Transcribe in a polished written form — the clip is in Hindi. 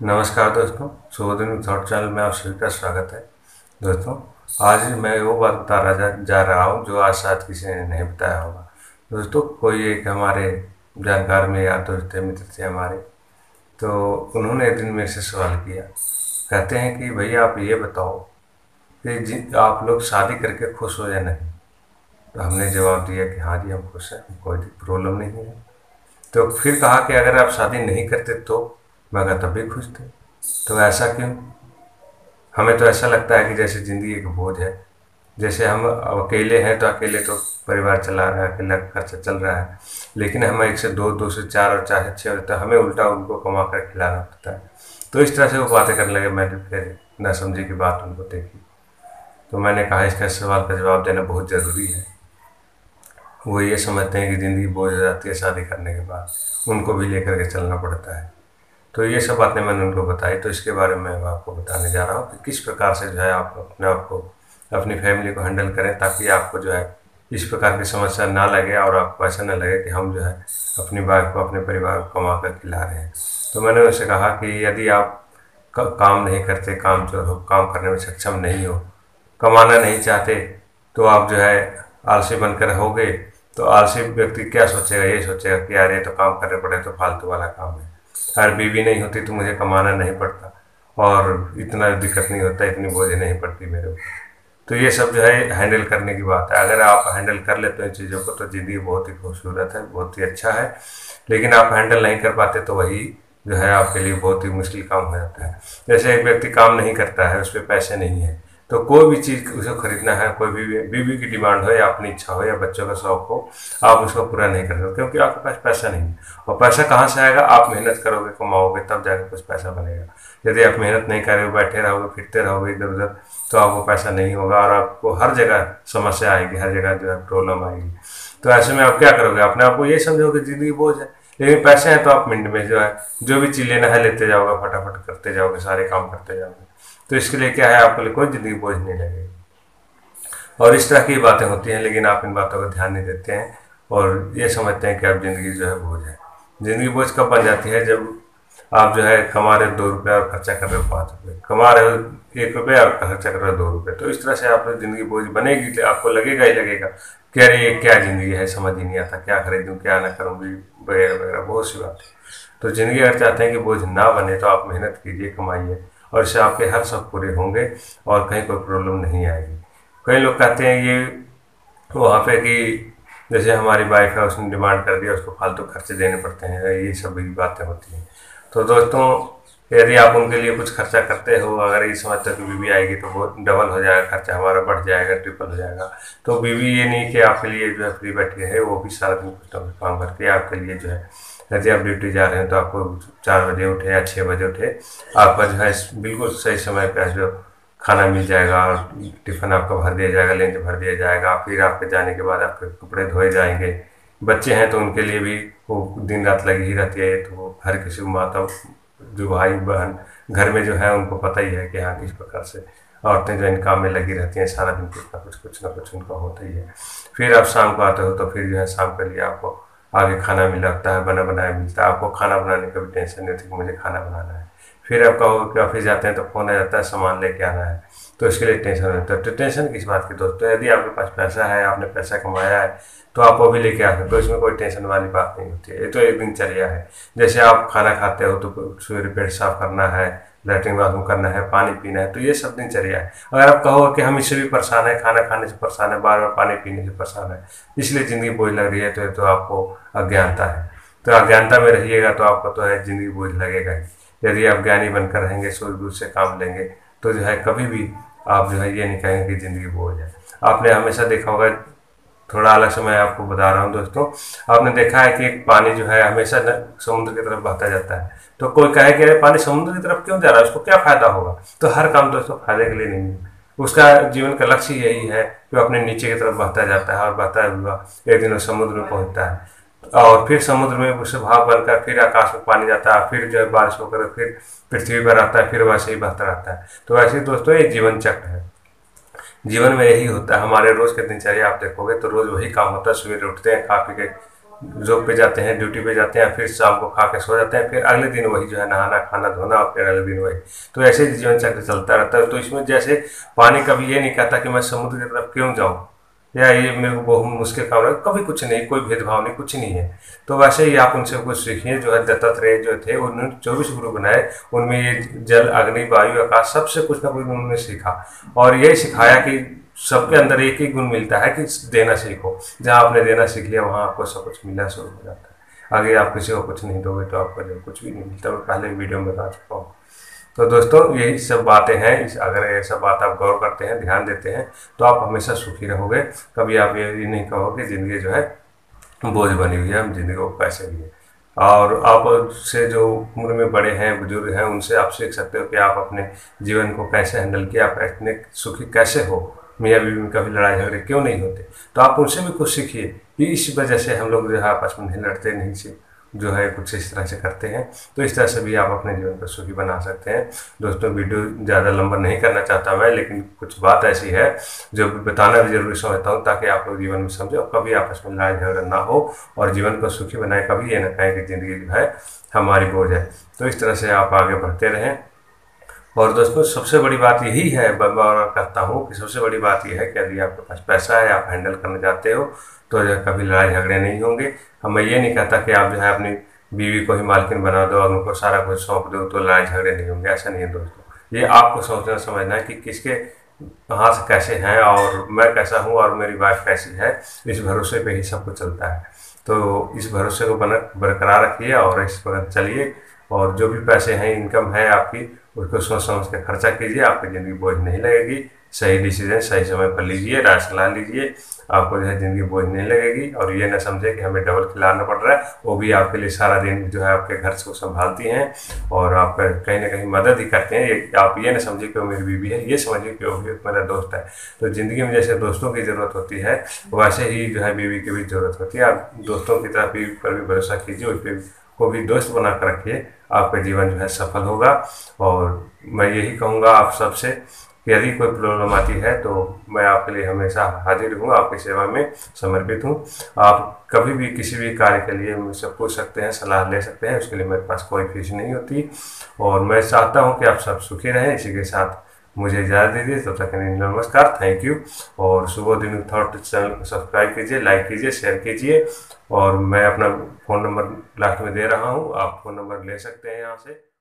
नमस्कार दोस्तों, शुभोदय थॉट चैनल में आप सभी का स्वागत है। दोस्तों, आज मैं वो बात बता रहा जा रहा हूँ जो आज शायद किसी ने नहीं बताया होगा। दोस्तों, कोई एक हमारे जानकार में यार दोस्त थे, मित्र थे हमारे, तो उन्होंने एक दिन मेरे से सवाल किया। कहते हैं कि भैया आप ये बताओ कि आप लोग शादी करके खुश हो या नहीं। तो हमने जवाब दिया कि हाँ जी, हम खुश हैं, कोई प्रॉब्लम नहीं है। तो फिर कहा कि अगर आप शादी नहीं करते तो। मैं कहा तब भी खुश थे। तो ऐसा क्यों? हमें तो ऐसा लगता है कि जैसे ज़िंदगी एक बोझ है। जैसे हम अब अकेले हैं तो अकेले तो परिवार चला रहा है, अकेला खर्चा चल रहा है। लेकिन हम एक से दो, दो से चार और चार से छः होता है, हमें उल्टा उनको कमा कर खिलाना पड़ता है। तो इस तरह से वो बातें करने लगे। मैंने फिर ना समझी की बात उनको देखी। तो मैंने कहा इसका सवाल का जवाब देना बहुत ज़रूरी है। वो ये समझते हैं कि ज़िंदगी बोझ हो जाती है शादी करने के बाद, उनको भी लेकर के चलना पड़ता है। तो ये सब बातें मैंने उनको बताई। तो इसके बारे में मैं आपको बताने जा रहा हूँ कि किस प्रकार से जो है आप अपने आप को, अपनी फैमिली को हैंडल करें, ताकि आपको जो है इस प्रकार की समस्या ना लगे और आपको ऐसा ना लगे कि हम जो है अपनी वाइफ को, अपने परिवार को कमा कर खिला रहे हैं। तो मैंने उनसे कहा कि यदि आप काम नहीं करते, काम चोर हो, काम करने में सक्षम नहीं हो, कमाना नहीं चाहते, तो आप जो है आलसी बनकर रहोगे। तो आलसी व्यक्ति क्या सोचेगा? ये सोचेगा कि यार ये तो काम करने पड़े, तो फालतू वाला काम है। अगर बीवी नहीं होती तो मुझे कमाना नहीं पड़ता और इतना दिक्कत नहीं होता, इतनी बोझ नहीं पड़ती मेरे ऊपर। तो ये सब जो है हैंडल करने की बात है। अगर आप हैंडल कर लेते हो इन चीज़ों को तो ज़िंदगी बहुत ही खूबसूरत है, बहुत ही अच्छा है। लेकिन आप हैंडल नहीं कर पाते तो वही जो है आपके लिए बहुत ही मुश्किल काम हो जाता है। जैसे एक व्यक्ति काम नहीं करता है, उस पर पैसे नहीं है, तो कोई भी चीज़ उसे खरीदना है, कोई भी बीवी की डिमांड हो या अपनी इच्छा हो या बच्चों का शौक हो, आप उसको पूरा नहीं कर सकते क्योंकि आपके पास पैसा नहीं है। और पैसा कहाँ से आएगा? आप मेहनत करोगे, कमाओगे, तब जाकर कुछ पैसा बनेगा। यदि आप मेहनत नहीं करोगे, बैठे रहोगे, फिरते रहोगे इधर उधर, तो आपको पैसा नहीं होगा और आपको हर जगह समस्या आएगी, हर जगह जो है प्रॉब्लम आएगी। तो ऐसे में आप क्या करोगे? अपने आप को ये समझोगे ज़िंदगी बोझ है। लेकिन पैसे हैं तो आप मिनट में जो है जो भी चीज़ लेना है लेते जाओगे, फटाफट करते जाओगे, सारे काम करते जाओगे। तो इसके लिए क्या है, आपके लिए कोई ज़िंदगी बोझ नहीं लगेगी। और इस तरह की बातें होती हैं, लेकिन आप इन बातों का ध्यान नहीं देते हैं और ये समझते हैं कि अब ज़िंदगी जो है बोझ है। ज़िंदगी बोझ कब बन जाती है? जब आप जो है कमा रहे हो 2 रुपये और खर्चा कर रहे हो 5 रुपये, कमा रहे हो 1 रुपये और खर्चा कर रहे हो 2 रुपये। तो इस तरह से आप ज़िंदगी बोझ बनेगी, तो आपको लगेगा ही लगेगा कि अरे ये क्या ज़िंदगी है, समझ ही नहीं आता, क्या खरीदूँ क्या ना करूँगी, वगैरह वगैरह बहुत सी बातें। तो ज़िंदगी अगर चाहते हैं कि बोझ ना बने तो आप मेहनत कीजिए, कमाइए, और इससे आपके हर शौक पूरे होंगे और कहीं कोई प्रॉब्लम नहीं आएगी। कई लोग कहते हैं ये वहाँ पे कि जैसे हमारी वाइफ है, उसने डिमांड कर दिया, उसको फालतू खर्चे देने पड़ते हैं, ये सब भी बातें होती हैं। तो दोस्तों, यदि आप उनके लिए कुछ खर्चा करते हो, अगर ये समझते हो कि बीवी आएगी तो वो डबल हो जाएगा, खर्चा हमारा बढ़ जाएगा, ट्रिपल हो जाएगा, तो बीवी ये नहीं कि आपके लिए जो है फ्री बैठी है, वो भी सारा दिन कुछ ना कुछ काम करके आपके लिए जो है, यदि आप ड्यूटी जा रहे हैं तो आपको 4 बजे उठे या 6 बजे उठे, आपका जो है बिल्कुल सही समय पर जो खाना मिल जाएगा और टिफ़िन आपका भर दिया जाएगा, लंच भर दिया जाएगा। फिर आपके जाने के बाद आपके कपड़े धोए जाएंगे। बच्चे हैं तो उनके लिए भी वो दिन रात लगी ही रहती है। तो वो हर किसी को, माता जो भाई बहन घर में जो है, उनको पता ही है कि हाँ किस प्रकार से औरतें जो इन काम में लगी रहती हैं, सारा दिन कुछ ना कुछ उनका होता ही है। फिर आप शाम को आते हो तो फिर जो है शाम के लिए आपको आगे खाना मिल रखता है, बना बनाया मिलता है। आपको खाना बनाने का भी टेंशन नहीं होती कि मुझे खाना बनाना है। फिर आप कहो कि ऑफिस जाते हैं तो फ़ोन आ जाता है सामान लेके आना है, तो इसके लिए टेंशन रहता है। तो टेंशन किस बात की दोस्तों? यदि आपके पास पैसा है, आपने पैसा कमाया है, तो आप वो भी लेके आ सकते हो, तो इसमें कोई टेंशन वाली बात नहीं होती है। ये तो एक दिनचर्या है। जैसे आप खाना खाते हो तो सवेरे पेट साफ करना है, लैट्रिन बाथरूम करना है, पानी पीना है, तो ये सब दिनचर्या है। अगर आप कहो कि हम इससे भी परेशान है, खाना खाने से परेशान है, बार बार पानी पीने से परेशान है, इसलिए ज़िंदगी बोझ लग रही है, तो ये तो आपको अज्ञानता है। तो अज्ञानता में रहिएगा तो आपको तो है ज़िंदगी बोझ लगेगा ही। यदि आप ज्ञानी बनकर रहेंगे, सूझबूझ से काम लेंगे, तो जो है कभी भी आप जो है ये नहीं कहेंगे कि ज़िंदगी बोझ है। आपने हमेशा देखा होगा, थोड़ा अलग से मैं आपको बता रहा हूँ दोस्तों, आपने देखा है कि एक पानी जो है हमेशा समुद्र की तरफ बहता जाता है। तो कोई कहे कि अरे पानी समुद्र की तरफ क्यों जा रहा है, उसको क्या फ़ायदा होगा? तो हर काम दोस्तों फायदे के लिए नहीं है। उसका जीवन का लक्ष्य यही है कि वो अपने नीचे की तरफ बहता जाता है और बहता हुआ एक दिन वो समुद्र में पहुँचता है, और फिर समुद्र में उससे भाप बनकर फिर आकाश में पानी जाता है, फिर जो है बारिश होकर फिर पृथ्वी पर आता है, फिर वैसे ही बहता रहता है। तो वैसे ही दोस्तों ये जीवन चक्र है। जीवन में यही होता है। हमारे रोज़ के दिनचर्या आप देखोगे तो रोज़ वही काम होता है। सवेरे उठते हैं, खा पी के जॉब पे जाते हैं, ड्यूटी पे जाते हैं, फिर शाम को खा के सो जाते हैं, फिर अगले दिन वही जो है नहाना खाना धोना, और फिर अगले दिन वही। तो ऐसे ही जीवन चक्र चलता रहता है। तो इसमें जैसे पानी कभी ये नहीं कहता कि मैं समुद्र की तरफ क्यों जाऊँ, या ये मेरे को बहुत मुश्किल काम है, कभी कुछ नहीं, कोई भेदभाव नहीं, कुछ नहीं है। तो वैसे ही आप उनसे कुछ सीखिए। जो है दत्तात्रेय जो थे, उन्होंने 24 गुरु बनाए, उनमें ये जल अग्नि वायु आकाश सबसे कुछ ना कुछ उन्होंने सीखा, और यही सिखाया कि सबके अंदर एक ही गुण मिलता है कि देना सीखो। जहाँ आपने देना सीख लिया वहाँ आपको सब कुछ मिलना शुरू हो जाता है। आगे आप किसी को कुछ नहीं दोगे तो आपको जो कुछ भी नहीं मिलता। मैं पहले वीडियो में बता चुका हूँ। तो दोस्तों यही सब बातें हैं। अगर ये सब बात आप गौर करते हैं, ध्यान देते हैं, तो आप हमेशा सुखी रहोगे। कभी आप ये नहीं कहोगे ज़िंदगी जो है बोझ बनी हुई है, हम जिंदगी को पैसे लिए। और आप से जो उम्र में बड़े हैं, बुजुर्ग हैं, उनसे आप सीख सकते हो कि आप अपने जीवन को कैसे हैंडल किया, आप इतने सुखी कैसे हो, मियाँ बीवी में कभी लड़ाई झगड़े क्यों नहीं होते। तो आप उनसे भी कुछ सीखिए कि इस वजह से हम लोग जो है आपस में नहीं लड़ते, नहीं से जो है कुछ इस तरह से करते हैं। तो इस तरह से भी आप अपने जीवन को सुखी बना सकते हैं। दोस्तों वीडियो ज़्यादा लंबा नहीं करना चाहता मैं, लेकिन कुछ बात ऐसी है जो बताना भी जरूरी समझता हूँ, ताकि आप लोग जीवन में समझो और कभी आपस में लड़ाई झगड़ा ना हो, और जीवन को सुखी बनाए। कभी ये ना कहें कि ज़िंदगी जो है हमारी बोझ है। तो इस तरह से आप आगे बढ़ते रहें। और दोस्तों सबसे बड़ी बात यही है, मैं कहता हूँ कि सबसे बड़ी बात यह है कि यदि आपके पास पैसा है, आप हैंडल करने जाते हो, तो जो कभी लड़ाई झगड़े नहीं होंगे। हम मैं ये नहीं कहता कि आप जो है अपनी बीवी को ही मालकिन बना दो और उनको सारा कुछ सौंप दो तो लड़ाई झगड़े नहीं होंगे। ऐसा नहीं है दोस्तों। ये आपको सोचना समझना है कि किसके कहाँ से कैसे हैं, और मैं कैसा हूँ और मेरी वाइफ कैसी है, इस भरोसे पे ही सब कुछ चलता है। तो इस भरोसे को बरकरार रखिए और इस पर चलिए। और जो भी पैसे हैं, इनकम है आपकी, उसको सोच समझ के खर्चा कीजिए। आपकी ज़िंदगी बोझ नहीं लगेगी। सही डिसीजन सही समय पर लीजिए, राय सलाह लीजिए, आपको जो है ज़िंदगी बोझ नहीं लगेगी। और ये ना समझे कि हमें डबल खिलाना पड़ रहा है, वो भी आपके लिए सारा दिन जो है आपके घर से संभालती हैं और आप कहीं ना कहीं मदद ही करते हैं। आप ये ना समझे कि वो मेरी बीवी है, ये समझिए कि वो भी मेरा दोस्त है। तो ज़िंदगी में जैसे दोस्तों की ज़रूरत होती है, वैसे ही जो है बीवी की भी ज़रूरत होती है। आप दोस्तों की तरफ बीवी पर भी भरोसा कीजिए, उस पर को भी दोस्त बना कर रखिए। आपका जीवन जो है सफल होगा। और मैं यही कहूँगा आप सबसे कि यदि कोई प्रॉब्लम आती है तो मैं आपके लिए हमेशा हाजिर हूँ, आपकी सेवा में समर्पित हूँ। आप कभी भी किसी भी कार्य के लिए मुझसे पूछ सकते हैं, सलाह ले सकते हैं। उसके लिए मेरे पास कोई फीस नहीं होती। और मैं चाहता हूँ कि आप सब सुखी रहें। इसी के साथ मुझे इजाज़त दीजिए। तब तक के लिए नमस्कार, थैंक यू। और शुभोदिन थॉट चैनल को सब्सक्राइब कीजिए, लाइक कीजिए, शेयर कीजिए। और मैं अपना फ़ोन नंबर लास्ट में दे रहा हूँ, आप फ़ोन नंबर ले सकते हैं यहाँ से।